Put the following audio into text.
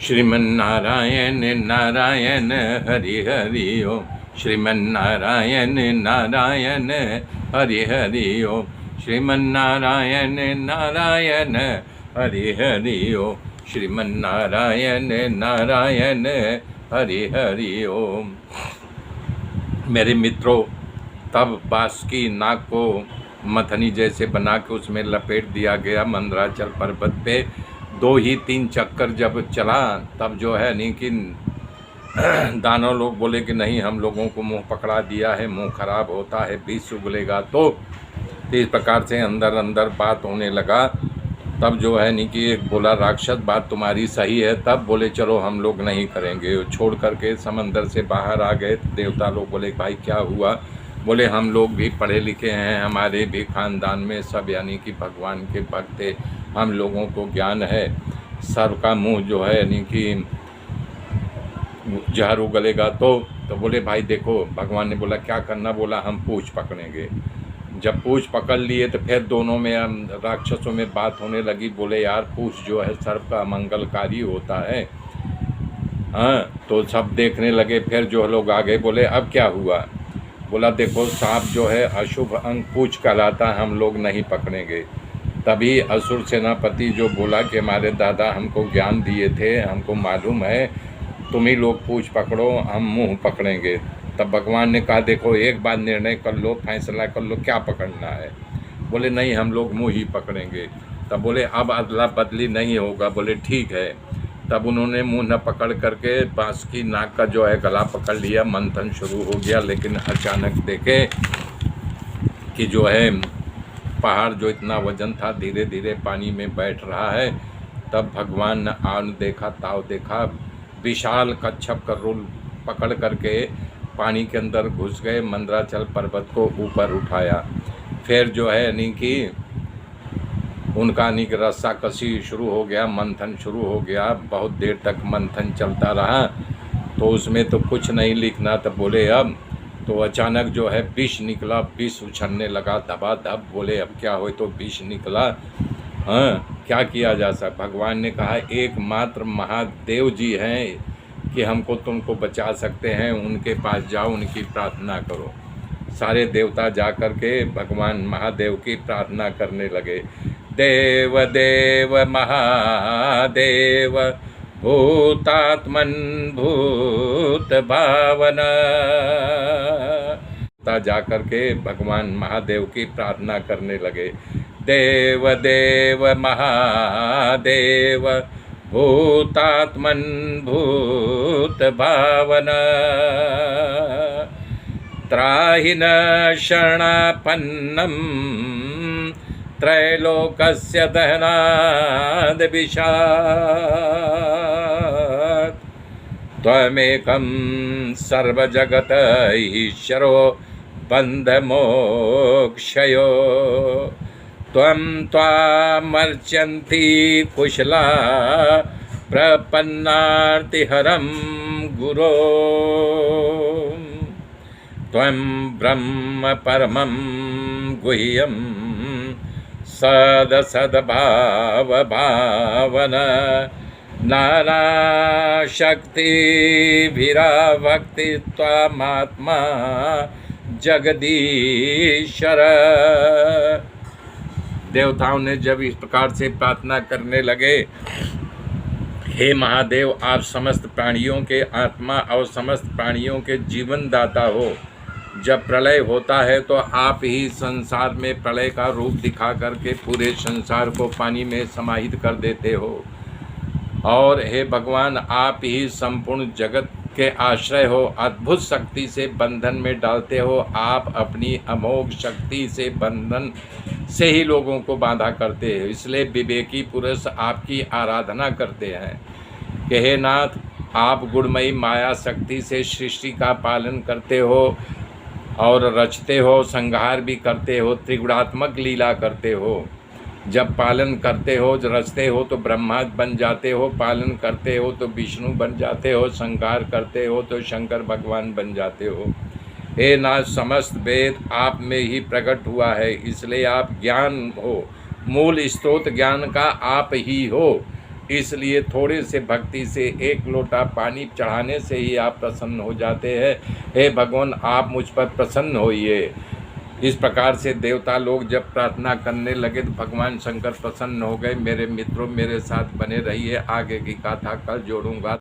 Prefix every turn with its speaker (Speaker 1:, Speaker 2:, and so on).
Speaker 1: श्रीमन्नारायण नारायण हरि हरि ओम। श्रीमन्नारायण नारायण हरि हरि ओम। श्रीमन्नारायण नारायण हरि हरि ओम। श्रीमन्नारायण नारायण हरि हरि ओम। मेरे मित्रों, तब बांस की नाक को मथनी जैसे बना के उसमें लपेट दिया गया। मंदराचल पर्वत पे 2 ही 3 चक्कर जब चला, तब जो है लेकिन दानव लोग बोले कि नहीं, हम लोगों को मुंह पकड़ा दिया है, मुंह खराब होता है, बीज उगलेगा। तो इस प्रकार से अंदर अंदर बात होने लगा। तब जो है नहीं कि एक बोला, राक्षस बात तुम्हारी सही है। तब बोले चलो हम लोग नहीं करेंगे, छोड़ करके समंदर से बाहर आ गए। देवता लोग बोले भाई क्या हुआ? बोले हम लोग भी पढ़े लिखे हैं, हमारे भी खानदान में सब यानी कि भगवान के भक्त थे, हम लोगों को ज्ञान है। सर्व का मुंह जो है यानी कि जहर उगलेगा। तो बोले भाई देखो, भगवान ने बोला क्या करना? बोला हम पूंछ पकड़ेंगे। जब पूंछ पकड़ लिए तो फिर दोनों में राक्षसों में बात होने लगी। बोले यार पूंछ जो है सर्व का मंगलकारी होता है। हाँ, तो सब देखने लगे। फिर जो लोग आ गए, बोले अब क्या हुआ? बोला देखो, सांप जो है अशुभ अंग पूंछ कहलाता, हम लोग नहीं पकड़ेंगे। तभी असुर सेनापति जो बोला कि हमारे दादा हमको ज्ञान दिए थे, हमको मालूम है, तुम ही लोग पूंछ पकड़ो, हम मुंह पकड़ेंगे। तब भगवान ने कहा देखो, एक बार निर्णय कर लो, फैसला कर लो, क्या पकड़ना है? बोले नहीं, हम लोग मुंह ही पकड़ेंगे। तब बोले अब अदला बदली नहीं होगा। बोले ठीक है। तब उन्होंने मुंह न पकड़ करके बांस की नाक का जो है गला पकड़ लिया। मंथन शुरू हो गया। लेकिन अचानक देखे कि जो है पहाड़ जो इतना वजन था धीरे धीरे पानी में बैठ रहा है। तब भगवान ने आन देखा, ताव देखा, विशाल कच्छप का रूल पकड़ करके पानी के अंदर घुस गए। मंदराचल पर्वत को ऊपर उठाया। फिर जो है यानी कि उनका यानी कि रस्सा कसी शुरू हो गया, मंथन शुरू हो गया। बहुत देर तक मंथन चलता रहा। तो उसमें तो कुछ नहीं लिखना। तो बोले अब तो अचानक जो है विष निकला, विष उछलने लगा धबाधब। बोले अब क्या हो? तो विष निकला। हाँ, क्या किया जा सकता? भगवान ने कहा एकमात्र महादेव जी हैं कि हमको तुमको बचा सकते हैं, उनके पास जाओ, उनकी प्रार्थना करो। सारे देवता जा कर के भगवान महादेव की प्रार्थना करने लगे। देव देव महादेव भूतात्मन भूत भावना। जा कर के भगवान महादेव की प्रार्थना करने लगे। देव देव महादेव भूतात्मन भूत भावना। त्राहि न शरणापन्नं त्रैलोकस्य दहनाद् विशात्। त्वमेकं सर्वजगत ईश्वरो बन्धमोक्षयो। त्वं त्वामर्चन्ति कुशला प्रपन्नार्तिहरं गुरो। त्वं ब्रह्म परमं गुह्यं सदसद्भाव भावना। नानाशक्तिभिराभक्ति त्वामात्मा जगदीश्वर। देवताओं ने जब इस प्रकार से प्रार्थना करने लगे, हे महादेव, आप समस्त प्राणियों के आत्मा और समस्त प्राणियों के जीवन दाता हो। जब प्रलय होता है तो आप ही संसार में प्रलय का रूप दिखा करके पूरे संसार को पानी में समाहित कर देते हो। और हे भगवान, आप ही संपूर्ण जगत के आश्रय हो। अद्भुत शक्ति से बंधन में डालते हो। आप अपनी अमोघ शक्ति से बंधन से ही लोगों को बांधा करते हो। इसलिए विवेकी पुरुष आपकी आराधना करते हैं कि हे नाथ, आप गुणमयी माया शक्ति से सृष्टि का पालन करते हो और रचते हो, संहार भी करते हो, त्रिगुणात्मक लीला करते हो। जब पालन करते हो, रचते हो तो ब्रह्मा बन जाते हो, पालन करते हो तो विष्णु बन जाते हो, संहार करते हो तो शंकर भगवान बन जाते हो। हे नाथ, समस्त वेद आप में ही प्रकट हुआ है, इसलिए आप ज्ञान हो। मूल स्रोत ज्ञान का आप ही हो। इसलिए थोड़े से भक्ति से एक लोटा पानी चढ़ाने से ही आप प्रसन्न हो जाते हैं। हे भगवान, आप मुझ पर प्रसन्न होइए। इस प्रकार से देवता लोग जब प्रार्थना करने लगे तो भगवान शंकर प्रसन्न हो गए। मेरे मित्रों, मेरे साथ बने रहिए, आगे की कथा कल जोड़ूंगा।